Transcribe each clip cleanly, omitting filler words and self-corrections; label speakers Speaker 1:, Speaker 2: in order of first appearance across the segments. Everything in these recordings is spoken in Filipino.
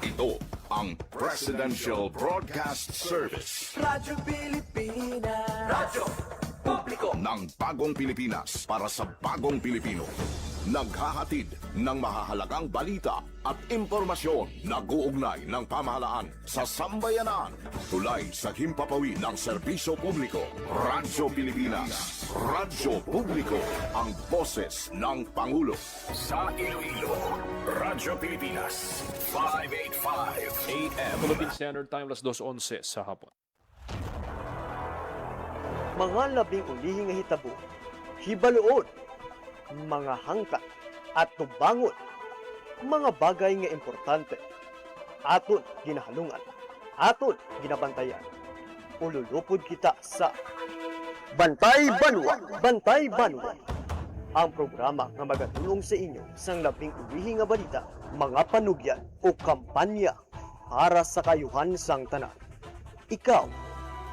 Speaker 1: Ito ang Presidential Broadcast Service
Speaker 2: Radyo Pilipinas. Radyo Publiko
Speaker 1: ng Bagong Pilipinas para sa Bagong Pilipino. Naghahatid ng mahahalagang balita at impormasyon na guugnay ng pamahalaan sa sambayanan. Tulay sa himpapawid ng serbisyo publiko. Radyo Pilipinas. Radyo Publiko. Ang boses ng Pangulo. Sa Iloilo, Radyo Pilipinas. 585 AM.
Speaker 3: Philippine Standard Time, alas 2:11 sa hapon.
Speaker 4: Mga labing ulihing nga hitabo, hibaluon, mga hangkat at tubangon, mga bagay nga importante, aton ginahalungan, aton ginabantayan. Ululupod kita sa Bantay Banwa! Bantay Banwa! Ang programa nga magatulong sa inyo sang labing ulihing nga balita, mga panugyan o kampanya para sa kayuhan sang tanan. Ikaw,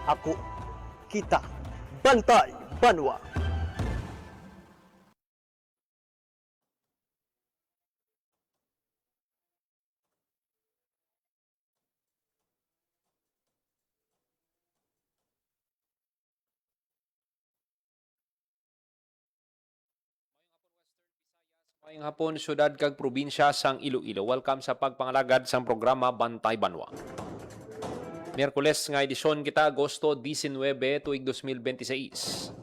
Speaker 4: ako, kita, Bantay Banwa!
Speaker 3: Mayong hapon, syudad kag probinsya sang Iloilo. Welcome sa pagpangalagad sang programa Bantay Banwa. Miyerkules nga edisyon kita, Agosto 19, tuig 2026.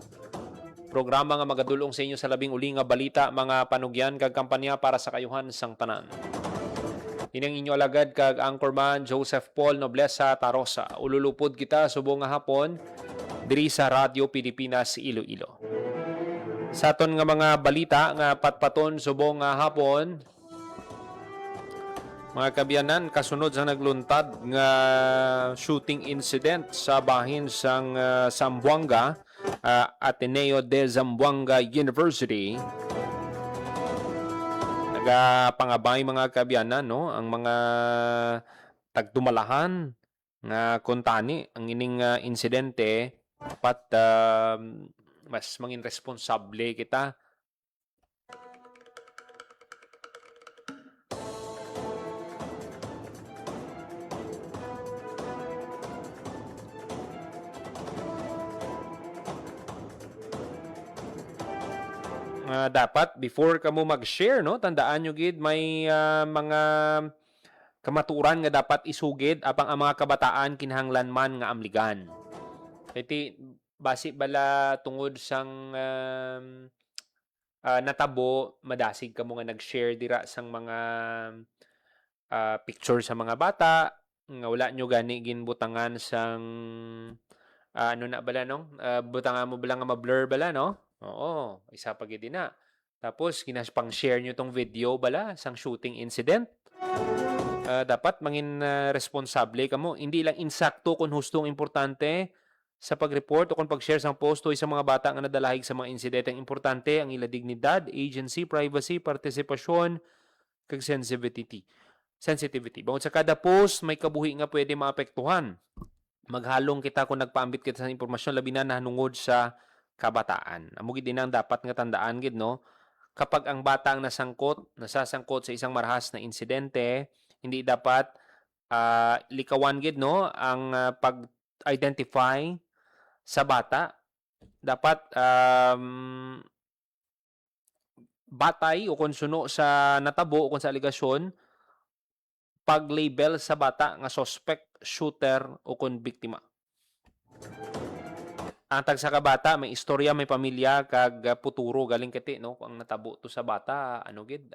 Speaker 3: Programa nga magadulong sa inyo sa labing uli nga balita, mga panugyan kag kampanya para sa kayuhan sang tanan. Inang inyo alagad kag anchorman Joseph Paul Noblesa Tarosa. Ululupod kita subong nga hapon diri sa Radyo Pilipinas Iloilo. Sa aton nga mga balita nga patpaton subong nga hapon, mga kabiyanan, kasunod sa nagluntad nga shooting incident sa bahin sang Zamboanga, Ateneo de Zamboanga University. Nagapangabay mga kabiyanan, no, ang mga tagdumalahan nga kuntani ang ining insidente, dapat mas mangin responsable kita. Dapat before ka mo mag-share, no, tandaan nyo gid may mga kamaturan nga dapat isugid apang ang mga kabataan kinahanglan man nga amligan. Iti basi bala tungod sang natabo, madasig ka mo nga nag-share dira sang mga picture sa mga bata nga wala nyo gani ginbutangan sang ano na bala, no? Butangan mo bala nga ma-blur bala, no? Oo, isa pa gid na. Tapos pang share nyo tong video bala sang shooting incident. Dapat mangin responsable ka mo. Hindi lang insakto kung hustong importante sa pag-report o kung pag-share sang post o sa mga bata nga nadalahig sa mga insidente. Ang importante ang ila dignidad, agency, privacy, partisipasyon, kag sensitivity. Bangod sa kada post, may kabuhi nga pwede maapektuhan. Maghalong kita kung nagpaambit kita sa impormasyon labi na nanungod sa kabataan. Amo gid din ang dapat nga tandaan gid, no? Kapag ang bata ang nasasangkot sa isang marahas na insidente, hindi dapat likawan gid, no, ang pag-identify sa bata. Dapat batay o konsuno sa natabo o kung sa aligasyon, pag-label sa bata nga suspect, shooter o kung biktima. Ang tag sa kabata, may istorya, may pamilya, kag puturo galing kiti, no? Kung ang natabo to sa bata, ano gid,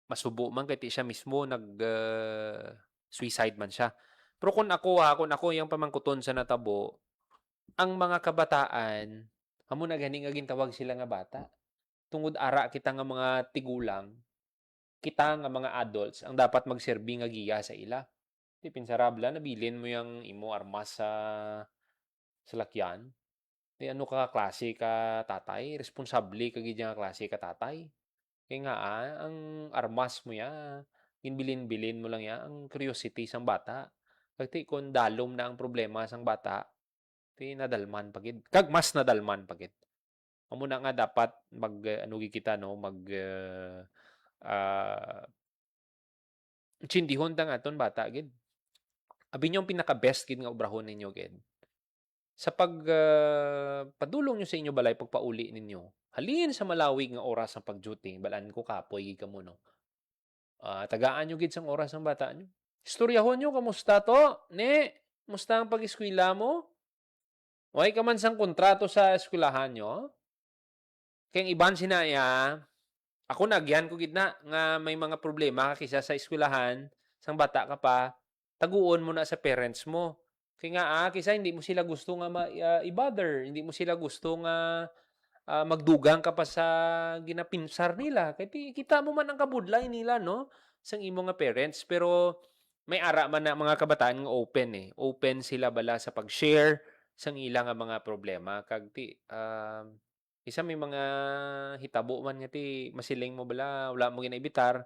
Speaker 3: masubo man kay siya mismo suicide man siya. Pero kung ako yung pamangkuton sa natabo, ang mga kabataan, amo na gani nga gintawag sila nga bata. Tungod ara kita nga mga tigulang, kita nga mga adults ang dapat magserbi nga giya sa ila. Di pinsarabla nabilin mo yung imo armas sa lakyan. Di ano ka klase ka tatay, responsable ka gid nga klase ka tatay. Kaya nga ang armas mo ya, ginbilin-bilin mo lang ya ang curiosity sang bata. Kagti kon dalom na ang problema sang bata, ti nadalman pagid. Kag mas nadalman pagid. Amo na nga dapat mag ano kita, no, mag Itsindihon ta nga aton bata gid. Abi niyo ang pinaka-best gid nga obrahon ninyo gid. Sa padulong niyo sa inyo balay pagpauli ninyo, halin sa malawig nga oras ng pag-duty, balaan ko kapoy gid kamo no. Tagaan niyo gid sang oras ng bata niyo. Istoryahon niyo kamusta to? Ne, musta ang pag-eskwela mo? Way ka man sang kontrato sa eskwelahan niyo? Kaya ang iban sinaya, ako nagyan ko gid na nga may mga problema ka kisa sa eskwelahan, sang bata ka pa, taguon mo na sa parents mo. Kaya nga, kisa hindi mo sila gusto nga i-bother, hindi mo sila gusto nga magdugang ka pa sa ginapinsar nila. Kaya kita mo man ang kabudlay nila, no? Sang imo nga parents. Pero may ara man na mga kabataan nga open eh. Open sila bala sa pag-share sang ilang nga mga problema. Kag isa may mga hitabo man nga ti masiling mo bala, wala mo ginaibitar,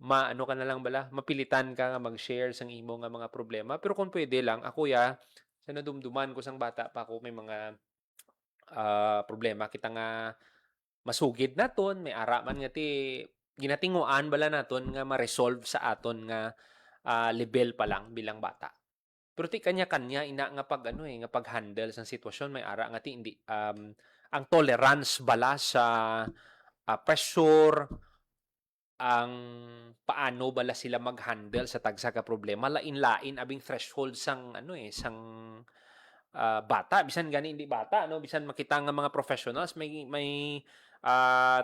Speaker 3: maano ka na lang bala, mapilitan ka nga mag-share sang imo nga mga problema. Pero kung pwede lang, ako sa nadumduman ko sang bata pa ako, may mga problema kita nga masugid naton, may ara man nga ti ginatinguan bala naton nga ma-resolve sa aton nga level pa lang bilang bata. Pero ti kanya-kanya ina nga nga pag-handle sa sitwasyon, may ara nga ti hindi ang tolerance bala sa pressure, ang paano bala sila mag-handle sa tagsa ka problema, lain-lain abing threshold sang sang bata, bisan gani hindi bata, no, bisan makita nga mga professionals may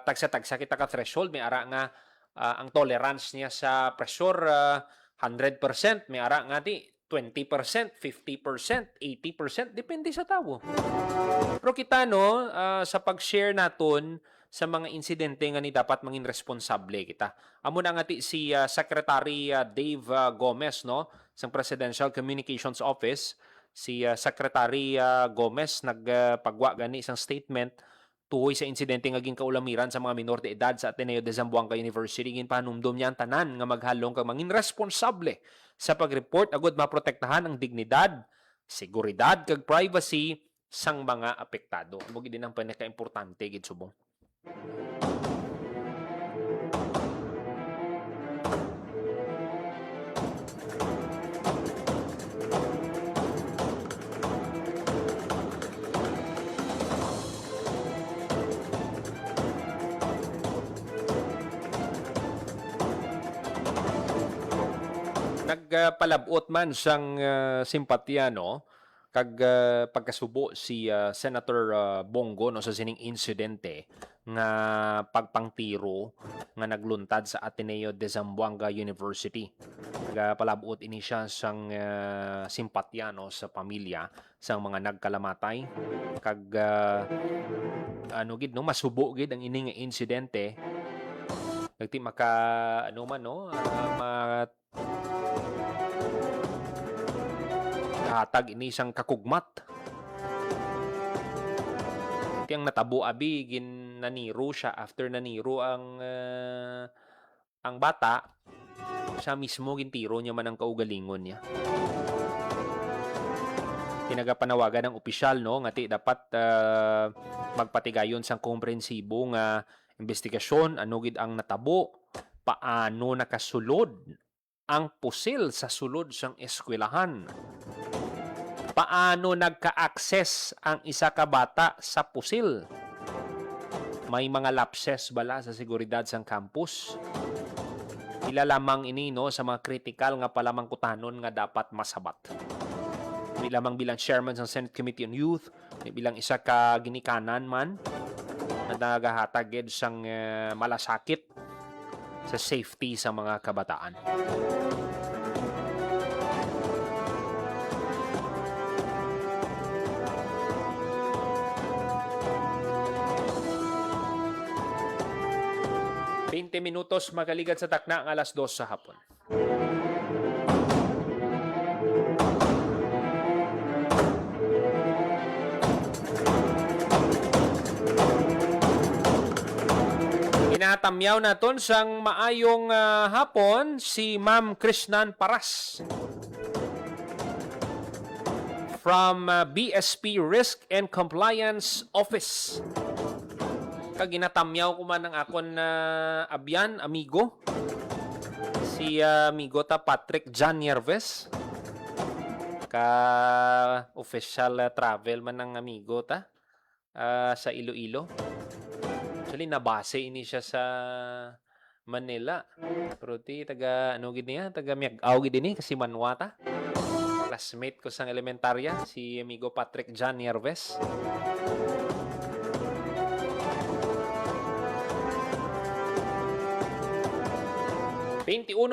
Speaker 3: tagsa-tagsa kita ka threshold, may ara nga ang tolerance niya sa pressure 100%, may ara nga ti 20%, 50%, 80%, depende sa tao. Pero kita no, sa pag-share naton sa mga insidente nga ni dapat mangin responsable kita. Amo na nga ti si Secretary Dave Gomez no, sa Presidential Communications Office, si Secretary Gomez nagpagwa gani isang statement tuhoy sa insidente nga ginang kaulamiran sa mga minor de edad sa Ateneo de Zamboanga University. Gin panumdum niya ang tanan nga maghalong kag mangin responsable sa pag-report agud maprotektahan ang dignidad, seguridad kag privacy sang mga apektado. Amo gid din ang pinaka-importante gid subong. Nagpalabot man sang simpatya no kag pagkasubo si Senator Bongo no sa sining insidente nga pagpangtiro nga nagluntad sa Ateneo de Zamboanga University. Nagpalabot ini siya sang simpatya no sa pamilya sang mga nagkalamatay kag gid no masubo gid ang ining insidente. Nagti maka man no hatag ini isang kakugmat. Iti ang natabo abi gin naniro siya after naniro ang bata, siya mismo gintiro niya man ang kaugalingon niya. Tinagapanawagan ng opisyal no nga ti dapat magpatigayon sang komprehensibo nga investigasyon ano gid ang natabo, paano nakasulod ang pusil sa sulod sang eskwelahan. Paano nagka-access ang isa ka bata sa pusil? May mga lapses bala sa seguridad sang campus? Ila lamang ini no sa mga critical nga palamangkutanon nga dapat masabat. Di lamang bilang chairman ng Senate Committee on Youth, bilang isa ka ginikanan man na nagahatag sang malasakit sa safety sa mga kabataan. Minutos magaligad sa takna ang 2:00 sa hapon. Inatamyaw naton sang maayong hapon si Ma'am Krishnan Paras from BSP Risk and Compliance Office. Kag ginatamyaw ko man ang akon abyan, amigo, si Migota Patrick John Yerves. Ka official travel man ng Migota sa Iloilo. Actually, nabase ini siya sa Manila. Pero taga ano gid niya, taga Miag-aw gid ni kasi Manwata. Classmate ko sa elementarya, si amigo Patrick John Yerves.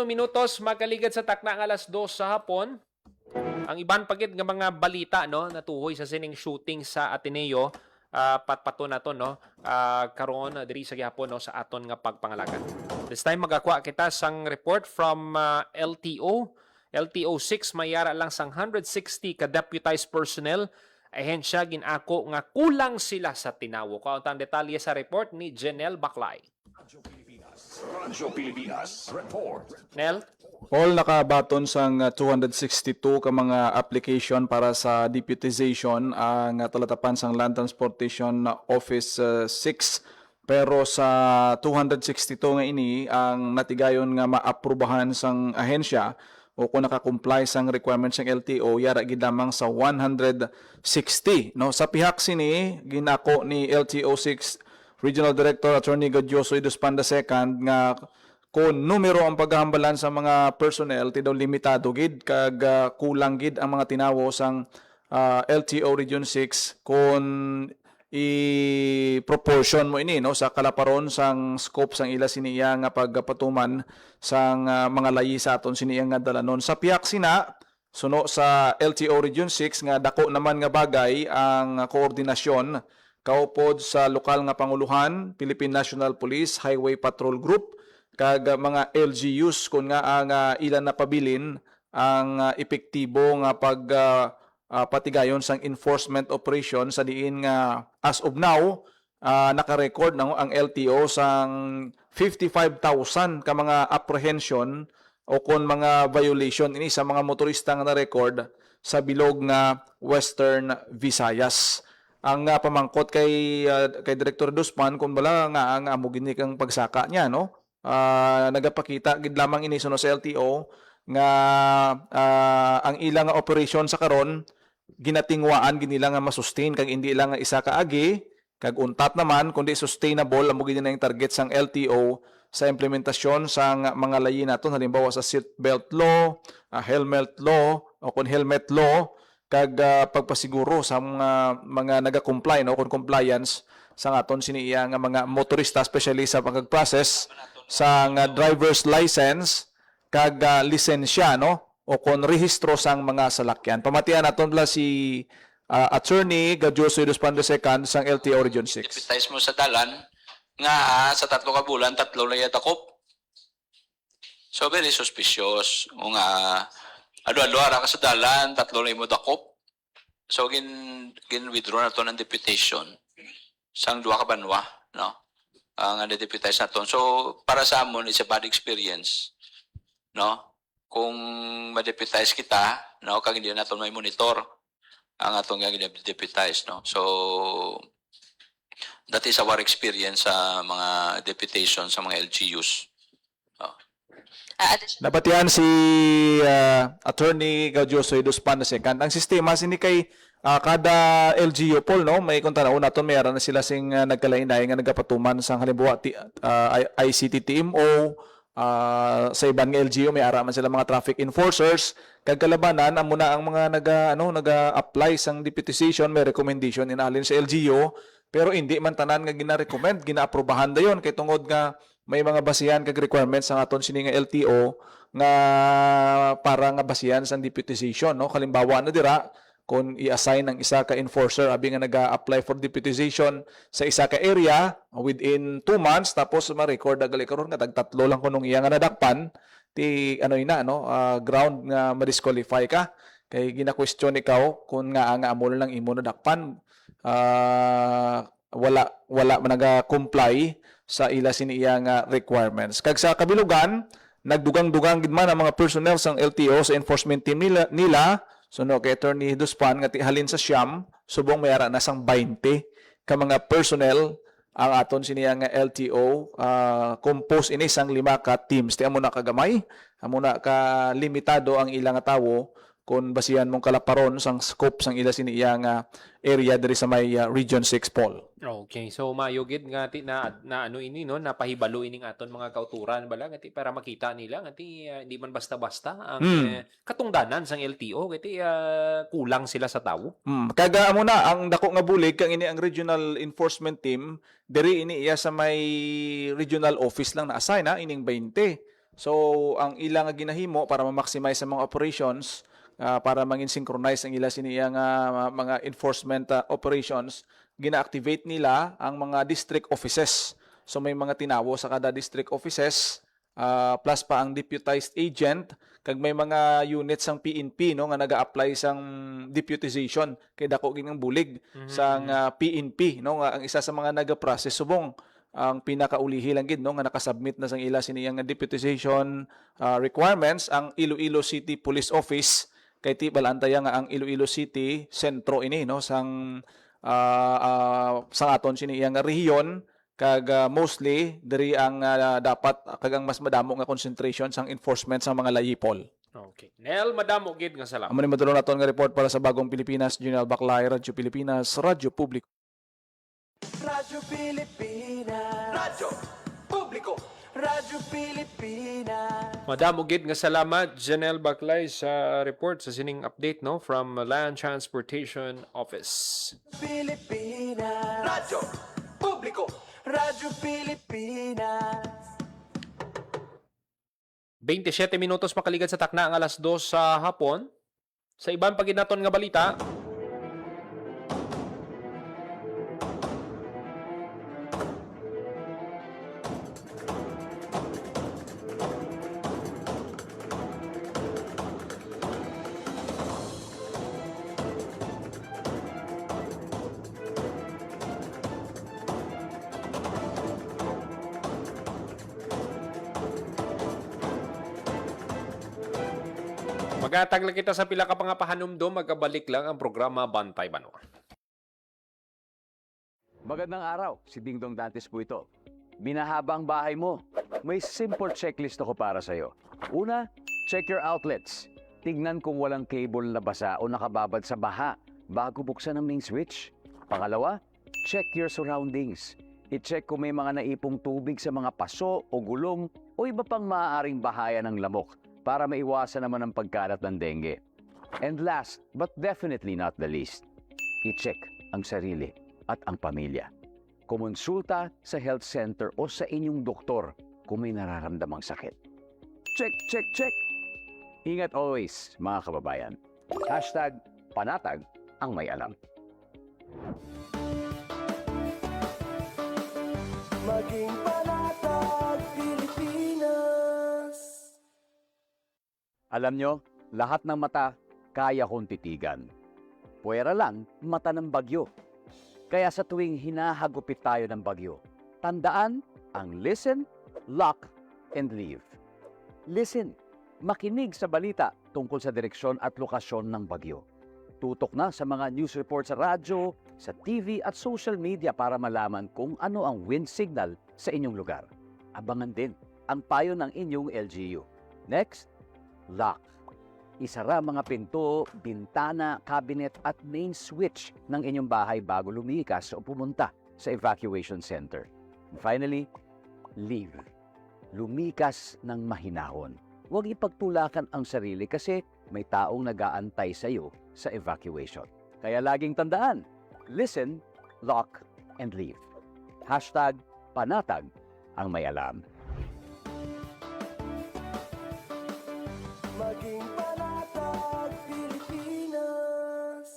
Speaker 3: minutos magaligad sa takna nga alas 2 sa hapon. Ang iban pagit nga mga balita no natuhoy sa sining shooting sa Ateneo patpato na to no karon diri sa gihapon no sa aton nga pagpangalagan. This time magakuha kita sang report from LTO 6 mayara lang sang 160 ka deputized personnel ahensya ginako nga kulang sila sa Tinawo. Kauntang detalye sa report ni Jenel Baclay.
Speaker 1: Radyo Pilipinas Report.
Speaker 3: Nel?
Speaker 5: All nakabaton sang 262 ka mga application para sa deputization ang talatapan sang Land Transportation Office 6 pero sa 262 nga ini ang natigayon nga maaprubahan sang ahensya o kung nakakomply sang requirements ng LTO yara gid lamang sa 160 no sa pihak sini ginako ni LTO 6 Regional Director Attorney Gadyoso Iduspanda II nga kung numero ang paghahambalan sa mga personnel tidaw limitado gid kag kulang gid ang mga tinawo sang LTO Region 6 kung i-proportion mo ini no sa kalaparon sang scope sang ila siniya nga pagpatuman sang mga layi sa aton siniya nga dalanon sa piyak sina suno sa LTO Region 6 nga dako naman nga bagay ang koordinasyon kaupod sa lokal nga panguluhan Philippine National Police Highway Patrol Group kag mga LGUs kun nga ang ilan na pabilin ang epektibo nga patigayon sang enforcement operation sa diin nga as of now naka-record ang LTO sang 55,000 ka mga apprehension o kon mga violation ini sa mga motorista nga na-record sa bilog nga Western Visayas. Ang pamangkot kay Director Duspan kung bala nga ang amo gini kang pagsaka niya no nagapakita gid lamang ini suno sa LTO nga ang ilang nga operation sa karon ginatingwaan ginila nga masustain kag hindi lang nga isa ka agi kag untat naman kundi sustainable amo gid na yung target sang LTO sa implementasyon sang mga layi naton halimbawa sa seatbelt law, helmet law o kun helmet law kag pagpasiguro sa mga naga-comply no kun compliance sa aton siniya nga mga motorista especially sa pagprocess sa driver's license kag lisensya no o kon rehistro sang mga salakyan. Pamatian naton pala si Attorney Gadyoso Iduspanda II sang LTO Region 6.
Speaker 6: Deputize mo sa dalan nga sa 3 ka bulan 3 layat akop. So very suspicious nga ado-ado ara ka sa dalan, 3 lay mo dakop. So withdraw na to ng deputation sang 2 ka banwa, no? Ang deputize na to. So para sa amon is a bad experience, no? Kung ma-deputize kita, no, kag hindi naton may monitor ang atong deputize, no? So that is our experience sa mga deputation sa mga LGUs.
Speaker 5: Nabatian si Attorney Gadyoso Iduspanda II. Ang sistema sini kay kada LGU Paul no may kung tanaw naton mayara na sila sing nagkalainay nga nagapatuman sang halimbawa ICT TMO sa ibang LGU may ara man sila mga traffic enforcers kag kalabanan amo na ang mga naga-apply sang deputization may recommendation inalin sa LGU pero hindi man tanan nga gina-recommend gina-aprobahan dayon kay tungod nga may mga basihan kag requirements sa aton sini nga LTO nga para nga basihan sa deputization no halimbawa na dira kung i-assign ang isa ka enforcer abi nga naga-apply for deputization sa isa ka area within 2 months tapos ma-record agali karon nga tag 3 lang kunong iya nga nadakpan ti ground nga ma-disqualify ka kay gina-question ikaw kung nga amo lang imo nadakpan wala man naga-comply sa ila siniya nga requirements. Kag sa kabilugan, nagdugang-dugang gid man ang mga personnel sang LTO sa enforcement team nila suno kay Attorney Duspan nga halin sa Siam subong mayara na sang 20 ka mga personnel ang aton siniya nga LTO compose ini sang 5 ka teams. Ti amo na kagamay, amo na ka limitado ang ilang nga tawo kung basihan mong kalaparon sang scope sang ila siniya nga area diri sa may Region 6 Paul.
Speaker 3: Okay, so mayugid nga ti na ano ini no, napahibalo ining aton mga kauturan bala ngati para makita nila ngati hindi man basta-basta ang katungdanan sang LTO ngati kulang sila sa tawo.
Speaker 5: Kaga amo na ang dako nga bulig kang ini ang regional enforcement team diri ini iya sa may regional office lang na assign ining 20. So ang ilang nga ginahimo para ma-maximize sa mga operations para mangin synchronize ang ila siniya nga mga enforcement operations, gina-activate nila ang mga district offices. So may mga tinawo sa kada district offices plus pa ang deputized agent kag may mga units sang PNP no nga naga-apply sang deputization kay dako ginang bulig sang PNP no nga ang isa sa mga naga-process subong ang pinakaulihi lang gid no nga nakasubmit na sang ila siniyang nga deputization requirements ang Iloilo City Police Office kay ti balantaya nga ang Iloilo City sentro ini no sang sang aton siniya nga rehiyon kag mostly diri ang dapat kag ang mas madamo nga concentration sang enforcement sang mga layipol.
Speaker 3: Okay. Nel, madamo gid nga salamat.
Speaker 5: Amo ni madulong naton nga report para sa Bagong Pilipinas, General Baclay, Radyo Pilipinas, Radyo Publiko.
Speaker 2: Radyo Pilipinas. Radyo Publiko. Radyo Pilipinas.
Speaker 3: Madamo gid nga salamat Janelle Baclay sa report sa sining update no from Land Transportation Office.
Speaker 2: Pilipinas. Radyo Publiko. Radyo Pilipinas.
Speaker 3: 27 minutos makaligad sa takna ang alas 2 sa hapon. Sa ibang paginaton nga balita, magatag lang kita sa pila ka mga pahanumdom, magkabalik lang ang programa Bantay Banwa.
Speaker 7: Magandang araw, si Dingdong Dantes po ito. Minahaba ang bahay mo. May simple checklist ako para sa'yo. Una, check your outlets. Tignan kung walang cable na basa o nakababad sa baha bago buksan ang main switch. Pangalawa, check your surroundings. I-check kung may mga naipong tubig sa mga paso o gulong o iba pang maaaring bahaya ng lamok para maiwasan naman ang pagkalat ng dengue. And last, but definitely not the least, i-check ang sarili at ang pamilya. Kumonsulta sa health center o sa inyong doktor kung may nararamdamang sakit. Check, check, check! Ingat always, mga kababayan. Hashtag panatag ang may alam.
Speaker 2: Maging panatag Pilipinas.
Speaker 7: Alam nyo, lahat ng mata kaya kong titigan. Puwera lang, mata ng bagyo. Kaya sa tuwing hinahagupit tayo ng bagyo, tandaan ang listen, lock, and leave. Listen, makinig sa balita tungkol sa direksyon at lokasyon ng bagyo. Tutok na sa mga news report sa radyo, sa TV at social media para malaman kung ano ang wind signal sa inyong lugar. Abangan din ang payo ng inyong LGU. Next, lock. Isara mga pinto, bintana, cabinet at main switch ng inyong bahay bago lumikas o pumunta sa evacuation center. And finally, leave. Lumikas ng mahinahon. Huwag ipagtulakan ang sarili kasi may taong nag-aantay sa iyo sa evacuation. Kaya laging tandaan, listen, lock, and leave. Hashtag panatag ang may alam.
Speaker 2: Maging panatag Pilipinas.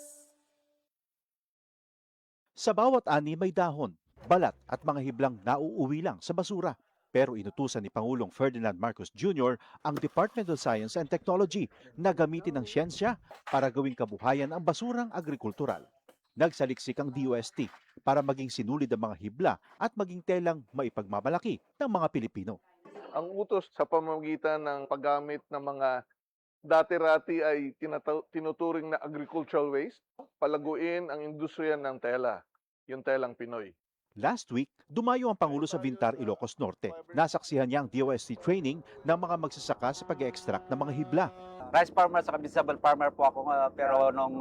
Speaker 8: Sa bawat ani may dahon, balat at mga hiblang nauuwi lang sa basura. Pero inutusan ni Pangulong Ferdinand Marcos Jr. ang Department of Science and Technology na gamitin ang siyensya para gawing kabuhayan ang basurang agrikultural. Nagsaliksik ang DOST para maging sinulid ang mga hibla at maging telang maipagmamalaki ng mga Pilipino.
Speaker 9: Ang utos sa pamamagitan ng paggamit ng mga dati-rati ay tinuturing na agricultural waste, palaguin ang industriya ng tela, yung telang Pinoy.
Speaker 8: Last week, dumayo ang Pangulo sa Vintar, Ilocos Norte. Nasaksihan niya ang DOST training ng mga magsasaka sa pag-extract ng mga hibla.
Speaker 10: Rice farmer sa vegetable farmer po ako, pero nung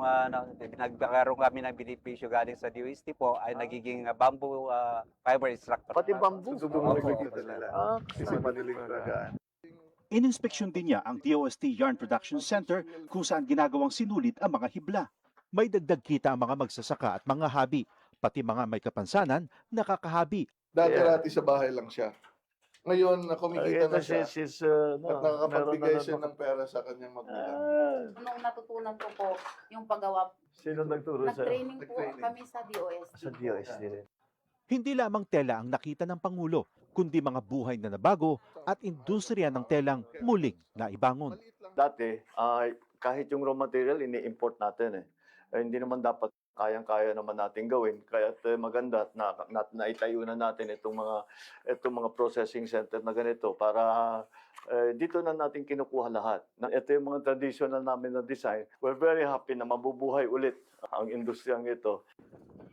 Speaker 10: nagkaroon kami ng benepisyo galing sa DOST po ay nagiging bamboo fiber extractor.
Speaker 9: Pati bamboo. Kasi madiling talagaan.
Speaker 8: Ininspeksyon din niya ang DOST Yarn Production Center kung saan ginagawang sinulit ang mga hibla. May dagdag kita ang mga magsasaka at mga habi, pati mga may kapansanan, nakakahabi.
Speaker 9: Dati-rati sa bahay lang siya. Ngayon, kumikita na siya at nakakapagbigay siya ng pera sa kanyang magulang.
Speaker 11: Nung natutunan ko po yung paggawa,
Speaker 2: Sino nagturo
Speaker 11: nag-training po kami sa DOST.
Speaker 8: Hindi lamang tela ang nakita ng Pangulo, kundi mga buhay na nabago at industriya ng telang muling naibangon.
Speaker 12: Dati, kahit yung raw material, ini-import natin hindi naman dapat kayang-kaya naman natin gawin. Kaya maganda na naitayo na natin itong mga processing center na ganito para dito na natin kinukuha lahat. Ito yung mga traditional namin na design. We're very happy na mabubuhay ulit ang industriyang ito.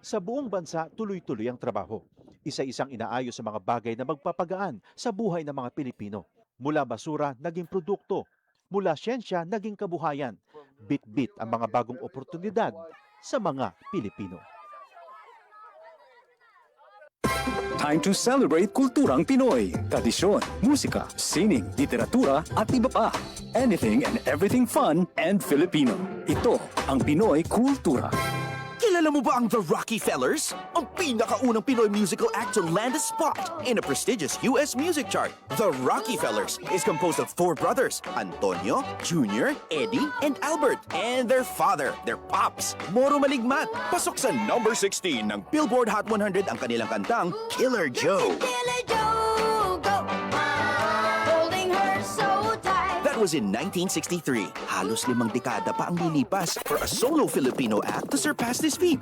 Speaker 8: Sa buong bansa, tuloy-tuloy ang trabaho. Isa-isang inaayos sa mga bagay na magpapagaan sa buhay ng mga Pilipino. Mula basura, naging produkto. Mula siyensya, naging kabuhayan. Bit-bit ang mga bagong oportunidad sa mga Pilipino.
Speaker 13: Time to celebrate kulturang Pinoy. Tradisyon, musika, sining, literatura at iba pa. Anything and everything fun and Filipino. Ito ang Pinoy Kultura.
Speaker 14: Kilala mo ba ang The Rockefellers? Ang pinakaunang Pinoy musical act to land a spot in a prestigious US music chart. The Rockefellers is composed of 4 brothers, Antonio, Junior, Eddie, and Albert, and their father, their pops, Moro Maligmat. Pasok sa number 16 ng Billboard Hot 100 ang kanilang kantang Killer Joe.
Speaker 11: Killer Joe, go! Holding her so tight.
Speaker 14: That was in 1963. Halos 5 dekada pa ang lilipas for a solo Filipino act to surpass this feat.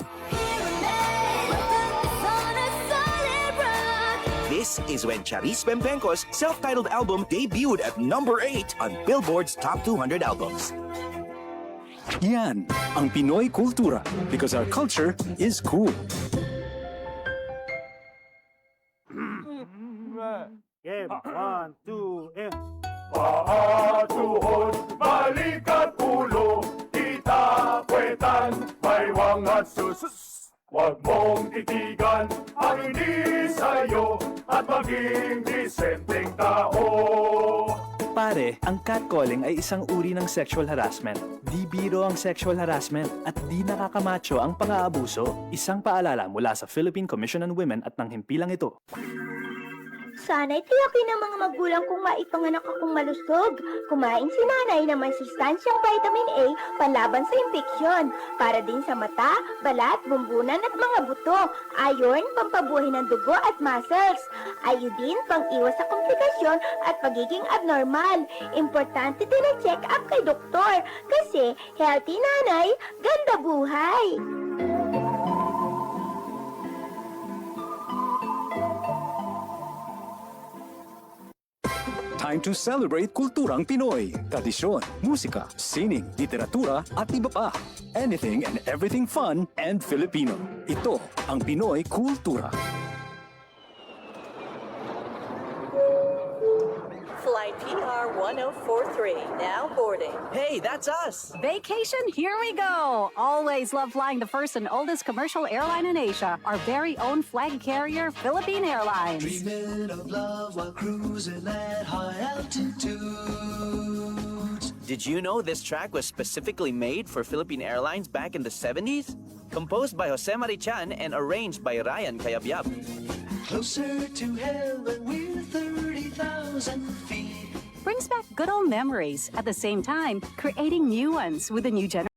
Speaker 14: This is when Charis Pempenco's self-titled album debuted at number 8 on Billboard's Top 200 albums.
Speaker 13: Yan ang Pinoy Kultura because our culture is cool.
Speaker 2: Game, 1, 2, and...
Speaker 1: Paatuhod, balikat ulo, itapwetan, may wangat sus. Huwag mong titigan ang hindi sa'yo at maging disenteng tao.
Speaker 15: Pare, ang catcalling ay isang uri ng sexual harassment. Di biro ang sexual harassment at di nakakamacho ang pang-aabuso. Isang paalala mula sa Philippine Commission on Women at ng himpilang ito.
Speaker 11: Sana'y tiyakin ng mga magulang kung maipanganak akong malusog. Kumain si nanay ng may sustansyang vitamin A panlaban sa impeksyon. Para din sa mata, balat, bumbunan at mga buto. Iron, pampabuhay ng dugo at muscles. Iodine, pang-iwas sa komplikasyon at pagiging abnormal. Importante din ang check-up kay doktor. Kasi healthy nanay, ganda buhay.
Speaker 13: Time to celebrate kulturang Pinoy. Tradisyon, musika, sining, literatura at iba pa. Anything and everything fun and Filipino. Ito ang Pinoy Kultura.
Speaker 16: Flight PR 1043, now boarding.
Speaker 14: Hey, that's us!
Speaker 16: Vacation, here we go! Always love flying the first and oldest commercial airline in Asia, our very own flag carrier, Philippine Airlines.
Speaker 2: Dreaming of love while cruising at high altitudes.
Speaker 14: Did you know this track was specifically made for Philippine Airlines back in the 70s? Composed by Jose Marichan and arranged by Ryan Cayabyab.
Speaker 2: Closer to heaven with 30,000 feet.
Speaker 16: Brings back good old memories, at the same time, creating new ones with a new generation.